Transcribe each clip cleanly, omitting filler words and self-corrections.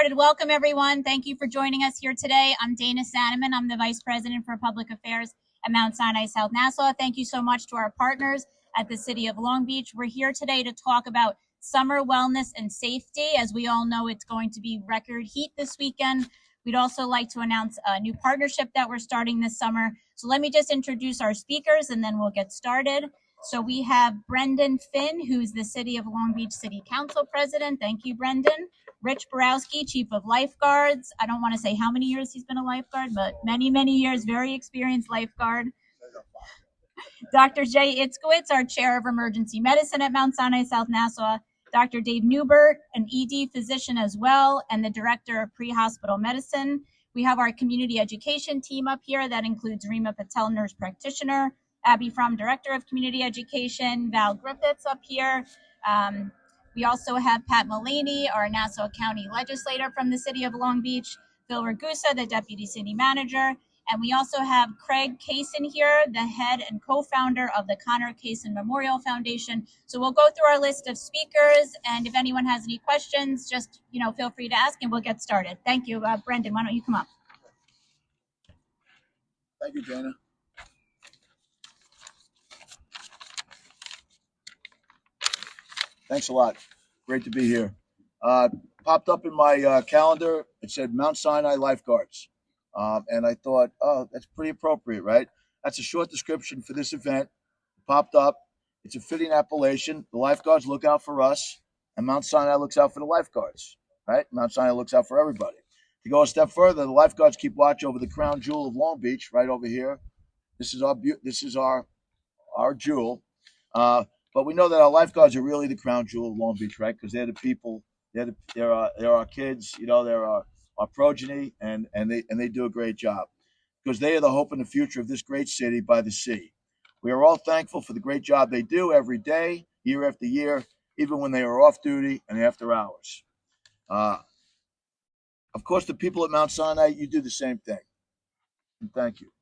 Welcome, everyone. Thank you for joining us here today. I'm Dana Sanneman. I'm the Vice President for Public Affairs at Mount Sinai South Nassau. Thank you so much to our partners at the City of Long Beach. We're here today to talk about summer wellness and safety. As we all know, it's going to be record heat this weekend. We'd also like to announce a new partnership that we're starting this summer. So let me just introduce our speakers and then we'll get started. So we have Brendan Finn, who's the City of Long Beach City Council President. Thank you, Brendan. Rich Borowski, Chief of Lifeguards. I don't want to say how many years he's been a lifeguard, but many, many years, very experienced lifeguard. Dr. Jay Itzkowitz, our Chair of Emergency Medicine at Mount Sinai South Nassau. Dr. Dave Newbert, an ED physician as well, and the Director of Pre-Hospital Medicine. We have our community education team up here. That includes Rima Patel, nurse practitioner, Abby Fromm, Director of Community Education, Val Griffiths up here. We also have Pat Mullaney, our Nassau County legislator from the City of Long Beach, Phil Ragusa, the Deputy City Manager, and we also have Craig Kaysen here, the head and co-founder of the Connor Kaysen Memorial Foundation. So we'll go through our list of speakers, and if anyone has any questions, just feel free to ask, and we'll get started. Thank you. Brendan, why don't you come up? Thank you, Dana. Thanks a lot. Great to be here. Popped up in my calendar. It said Mount Sinai Lifeguards. And I thought, oh, that's pretty appropriate, right? That's a short description for this event. It popped up. It's a fitting appellation. The lifeguards look out for us, and Mount Sinai looks out for the lifeguards, right? Mount Sinai looks out for everybody. To go a step further, the lifeguards keep watch over the crown jewel of Long Beach, right over here. This is our jewel. But we know that our lifeguards are really the crown jewel of Long Beach, right? Because they're the people, they're our kids, they're our progeny, and they do a great job because they are the hope and the future of this great city by the sea. We are all thankful for the great job they do every day, year after year, even when they are off duty and after hours. Of course, the people at Mount Sinai, you do the same thing. And thank you.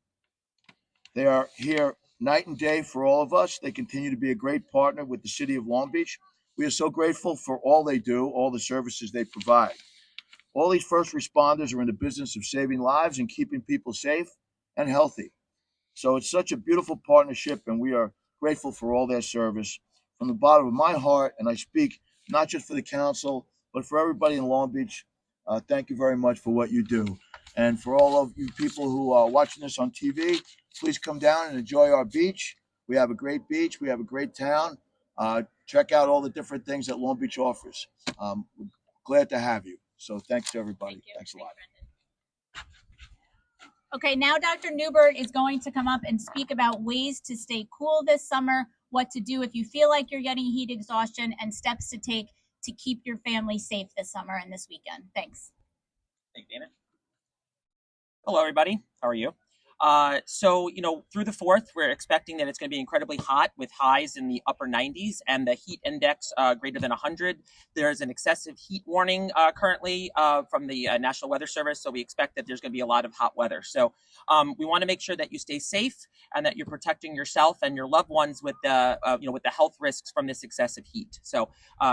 They are here night and day for all of us. They continue to be a great partner with the City of Long Beach. We are so grateful for all they do, all the services they provide. All these first responders are in the business of saving lives and keeping people safe and healthy. So it's such a beautiful partnership, and we are grateful for all their service. From the bottom of my heart, and I speak not just for the council, but for everybody in Long Beach, thank you very much for what you do. And for all of you people who are watching this on TV, please come down and enjoy our beach. We have a great beach. We have a great town. Check out all the different things that Long Beach offers. We're glad to have you. So thanks to everybody. Thanks a lot. Okay, now Dr. Newbert is going to come up and speak about ways to stay cool this summer, what to do if you feel like you're getting heat exhaustion, and steps to take to keep your family safe this summer and this weekend. Thanks. Thank you, Dana. Hello, everybody. How are you? So, through the 4th, we're expecting that it's going to be incredibly hot with highs in the upper 90s and the heat index greater than 100. There's an excessive heat warning currently from the National Weather Service, so we expect that there's going to be a lot of hot weather. So we want to make sure that you stay safe and that you're protecting yourself and your loved ones with the with the health risks from this excessive heat. So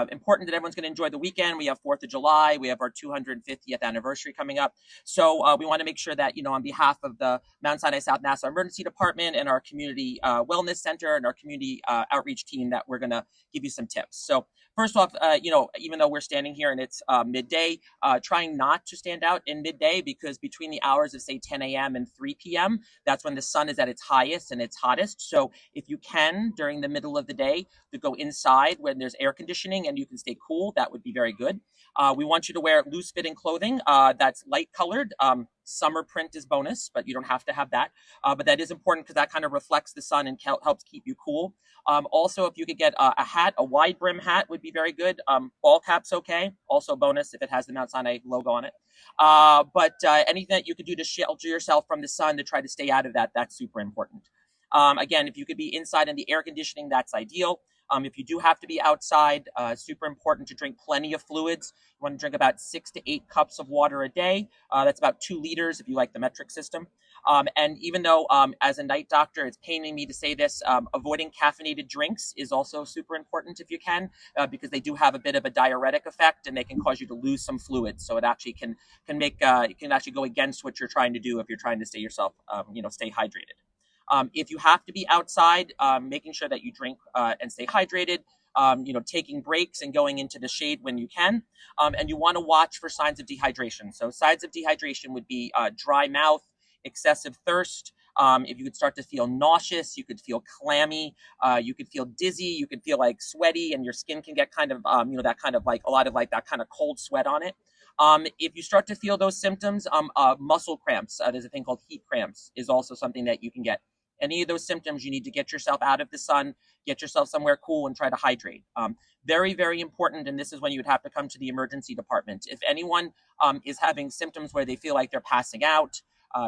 important that everyone's going to enjoy the weekend. We have 4th of July. We have our 250th anniversary coming up. So we want to make sure that, on behalf of the Mount Sinai South Nassau Emergency Department and our Community Wellness Center and our community outreach team, that we're going to give you some tips. So first off, even though we're standing here and it's midday, trying not to stand out in midday, because between the hours of, say, 10 a.m. and 3 p.m., that's when the sun is at its highest and its hottest. So if you can, during the middle of the day, to go inside when there's air conditioning and you can stay cool, that would be very good. We want you to wear loose-fitting clothing that's light-colored. Summer print is bonus, but you don't have to have that. But that is important because that kind of reflects the sun and helps keep you cool. Also, if you could get a hat, a wide brim hat would be very good. Ball cap's okay. Also bonus if it has the Mount Sinai logo on it. But anything that you could do to shelter yourself from the sun to try to stay out of that, that's super important. Again, if you could be inside in the air conditioning, that's ideal. If you do have to be outside, super important to drink plenty of fluids. You want to drink about 6 to 8 cups of water a day. That's about 2 liters if you like the metric system. And even though as a night doctor, it's paining me to say this, avoiding caffeinated drinks is also super important if you can, because they do have a bit of a diuretic effect and they can cause you to lose some fluids. So it actually can make it can actually go against what you're trying to do if you're trying to stay yourself, stay hydrated. If you have to be outside, making sure that you drink and stay hydrated, taking breaks and going into the shade when you can. And you want to watch for signs of dehydration. So signs of dehydration would be dry mouth, excessive thirst. If you could start to feel nauseous, you could feel clammy, you could feel dizzy, you could feel like sweaty, and your skin can get kind of, that kind of like a lot of like that kind of cold sweat on it. If you start to feel those symptoms, muscle cramps, there's a thing called heat cramps, is also something that you can get. Any of those symptoms, you need to get yourself out of the sun, get yourself somewhere cool, and try to hydrate. Very, very important, and this is when you would have to come to the emergency department. If anyone is having symptoms where they feel like they're passing out,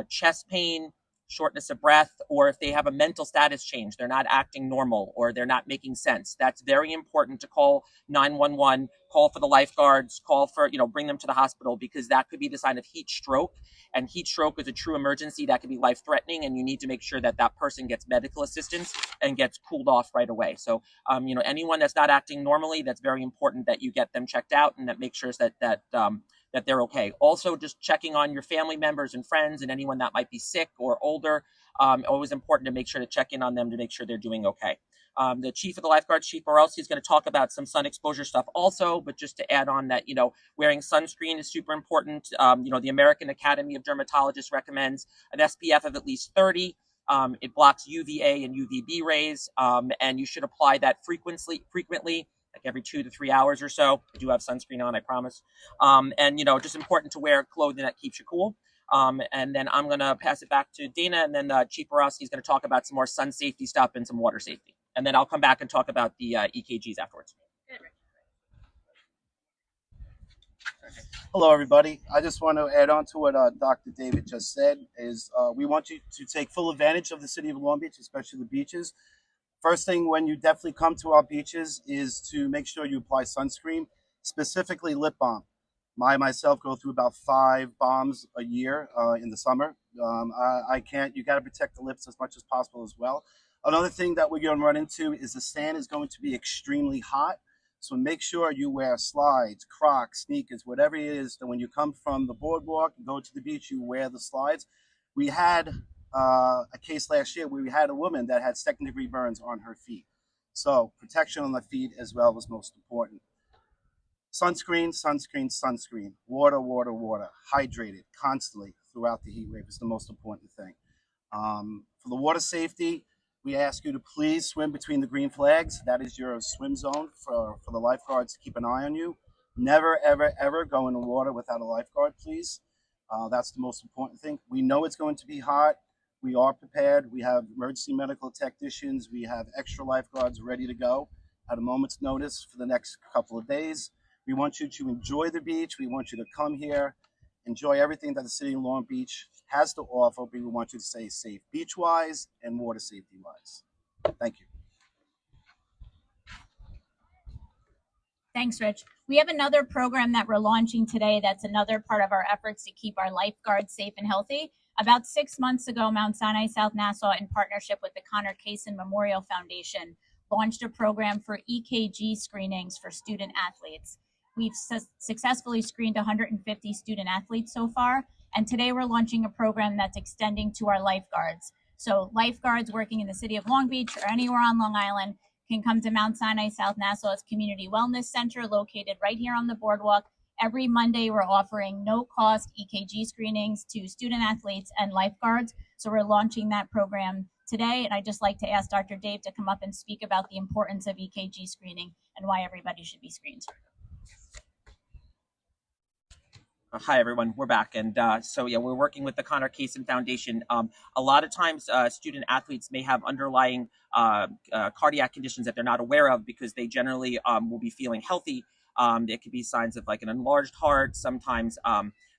chest pain, shortness of breath, or if they have a mental status change, they're not acting normal or they're not making sense, that's very important to call 911, call for the lifeguards, call for, bring them to the hospital, because that could be the sign of heat stroke. And heat stroke is a true emergency that can be life-threatening, and you need to make sure that that person gets medical assistance and gets cooled off right away. So, anyone that's not acting normally, that's very important that you get them checked out and that make sure that they're okay. Also, just checking on your family members and friends and anyone that might be sick or older. Always important to make sure to check in on them to make sure they're doing okay. The chief of the lifeguards, Chief Borelski, is going to talk about some sun exposure stuff also, but just to add on that, wearing sunscreen is super important. The American Academy of Dermatologists recommends an SPF of at least 30. It blocks UVA and UVB rays, and you should apply that frequently, like every 2 to 3 hours or so. I do have sunscreen on, I promise. And just important to wear clothing that keeps you cool. And then I'm going to pass it back to Dana, and then Chief Borowski is going to talk about some more sun safety stuff and some water safety. And then I'll come back and talk about the EKGs afterwards. Hello, everybody. I just want to add on to what Dr. David just said, is we want you to take full advantage of the city of Long Beach, especially the beaches. First thing when you definitely come to our beaches is to make sure you apply sunscreen, specifically lip balm. Myself go through about 5 balms a year in the summer. I can't, you got to protect the lips as much as possible as well. Another thing that we're going to run into is the sand is going to be extremely hot. So make sure you wear slides, Crocs, sneakers, whatever it is, that when you come from the boardwalk and go to the beach, you wear the slides. We had a case last year where we had a woman that had second-degree burns on her feet. So protection on the feet as well was most important. Sunscreen, sunscreen, sunscreen. Water, water, water. Hydrated constantly throughout the heat wave is the most important thing. For the water safety, we ask you to please swim between the green flags. That is your swim zone for the lifeguards to keep an eye on you. Never, ever, ever go in the water without a lifeguard, please. That's the most important thing. We know it's going to be hot. We are prepared. We have emergency medical technicians. We have extra lifeguards ready to go at a moment's notice for the next couple of days. We want you to enjoy the beach. We want you to come here, enjoy everything that the city of Long Beach has to offer, but we want you to stay safe beach-wise and water safety-wise. Thank you. Thanks, Rich. We have another program that we're launching today that's another part of our efforts to keep our lifeguards safe and healthy. About 6 months ago, Mount Sinai South Nassau, in partnership with the Connor Kaysen Memorial Foundation, launched a program for EKG screenings for student athletes. We've successfully screened 150 student athletes so far, and today we're launching a program that's extending to our lifeguards. So lifeguards working in the city of Long Beach or anywhere on Long Island can come to Mount Sinai South Nassau's Community Wellness Center, located right here on the boardwalk. Every Monday, we're offering no-cost EKG screenings to student athletes and lifeguards. So we're launching that program today, and I'd just like to ask Dr. Dave to come up and speak about the importance of EKG screening and why everybody should be screened. Hi, everyone. We're back. And we're working with the Connor Kaysen Foundation. A lot of times, student athletes may have underlying cardiac conditions that they're not aware of because they generally will be feeling healthy. It could be signs of like an enlarged heart, sometimes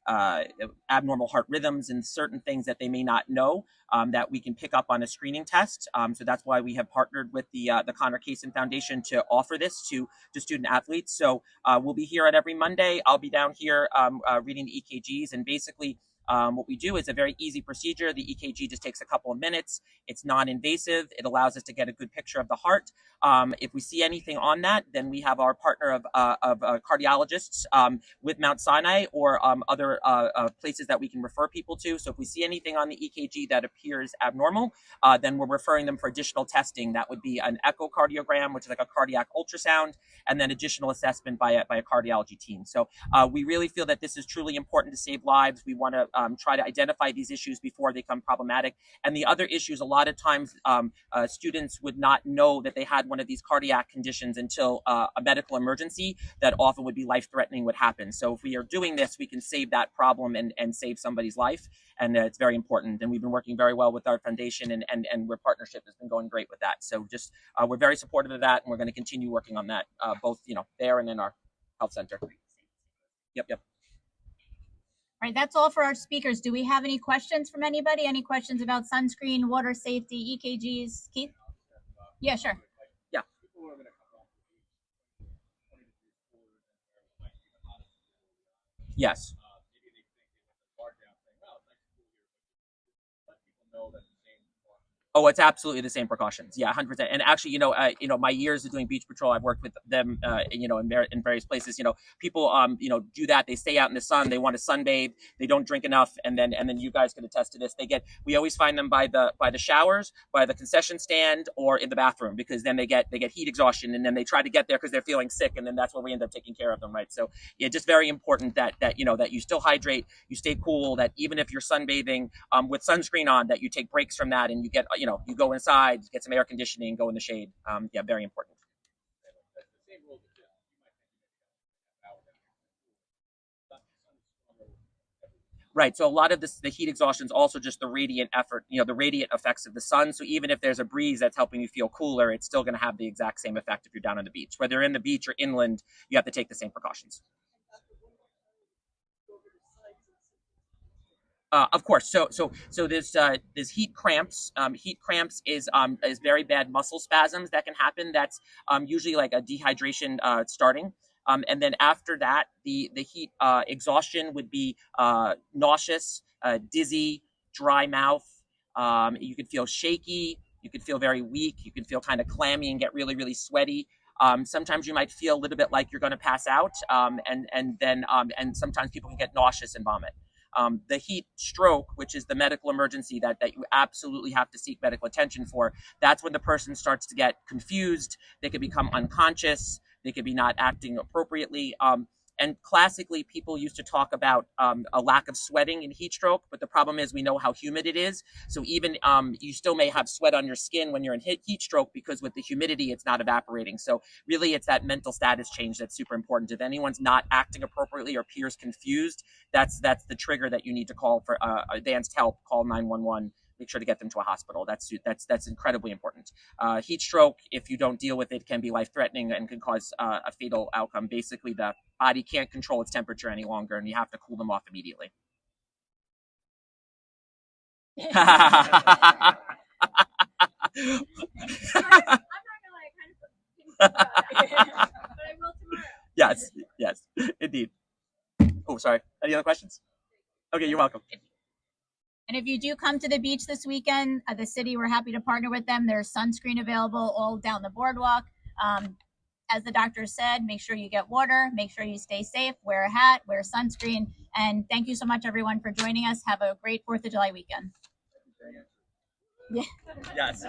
abnormal heart rhythms and certain things that they may not know that we can pick up on a screening test. So that's why we have partnered with the Connor Kaysen Foundation to offer this to student athletes. So we'll be here at every Monday. I'll be down here reading the EKGs, and basically what we do is a very easy procedure. The EKG just takes a couple of minutes. It's non-invasive. It allows us to get a good picture of the heart. If we see anything on that, then we have our partner of cardiologists with Mount Sinai or other places that we can refer people to. So if we see anything on the EKG that appears abnormal, then we're referring them for additional testing. That would be an echocardiogram, which is like a cardiac ultrasound, and then additional assessment by a cardiology team. So we really feel that this is truly important to save lives. We want to try to identify these issues before they become problematic. And the other issues, a lot of times students would not know that they had one of these cardiac conditions until a medical emergency that often would be life-threatening would happen. So if we are doing this, we can save that problem and save somebody's life. And it's very important. And we've been working very well with our foundation, and our partnership has been going great with that. So just we're very supportive of that, and we're going to continue working on that, both there and in our health center. Yep. All right, that's all for our speakers. Do we have any questions from anybody? Any questions about sunscreen, water safety, EKGs? Keith? Yeah, sure. Yeah. Yes. Oh, it's absolutely the same precautions. Yeah, 100%. And actually, my years of doing beach patrol, I've worked with them, in various places. People, do that. They stay out in the sun. They want to sunbathe. They don't drink enough, and then you guys can attest to this. We always find them by the showers, by the concession stand, or in the bathroom, because then they get heat exhaustion, and then they try to get there because they're feeling sick, and then that's where we end up taking care of them, right? So yeah, just very important that you still hydrate, you stay cool, that even if you're sunbathing with sunscreen on, that you take breaks from that, and you get you go inside, get some air conditioning, go in the shade. Yeah, very important. Right. So a lot of the heat exhaustion is also just the radiant effort, the radiant effects of the sun. So even if there's a breeze that's helping you feel cooler, it's still going to have the exact same effect if you're down on the beach. Whether you're in the beach or inland, you have to take the same precautions. Of course. So there's heat cramps. Heat cramps is very bad muscle spasms that can happen. That's usually like a dehydration starting. And then after that, the heat exhaustion would be nauseous, dizzy, dry mouth. You could feel shaky. You could feel very weak. You could feel kind of clammy and get really, really sweaty. Sometimes you might feel a little bit like you're going to pass out, and sometimes people can get nauseous and vomit. The heat stroke, which is the medical emergency that you absolutely have to seek medical attention for, that's when the person starts to get confused. They could become unconscious. They could be not acting appropriately. And classically, people used to talk about a lack of sweating in heat stroke, but the problem is we know how humid it is. So even you still may have sweat on your skin when you're in heat stroke, because with the humidity, it's not evaporating. So really, it's that mental status change that's super important. If anyone's not acting appropriately or appears confused, that's the trigger that you need to call for advanced help. Call 911. Make sure to get them to a hospital. That's incredibly important. Heat stroke, if you don't deal with it, can be life-threatening and can cause a fatal outcome. Basically, the body can't control its temperature any longer, and you have to cool them off immediately. I'm not gonna but I will tomorrow. Yes, indeed. Oh, sorry. Any other questions? Okay, you're welcome. And if you do come to the beach this weekend, the city, we're happy to partner with them. There's sunscreen available all down the boardwalk. As the doctor said, make sure you get water, make sure you stay safe, wear a hat, wear sunscreen. And thank you so much, everyone, for joining us. Have a great 4th of July weekend. Yeah. Yes.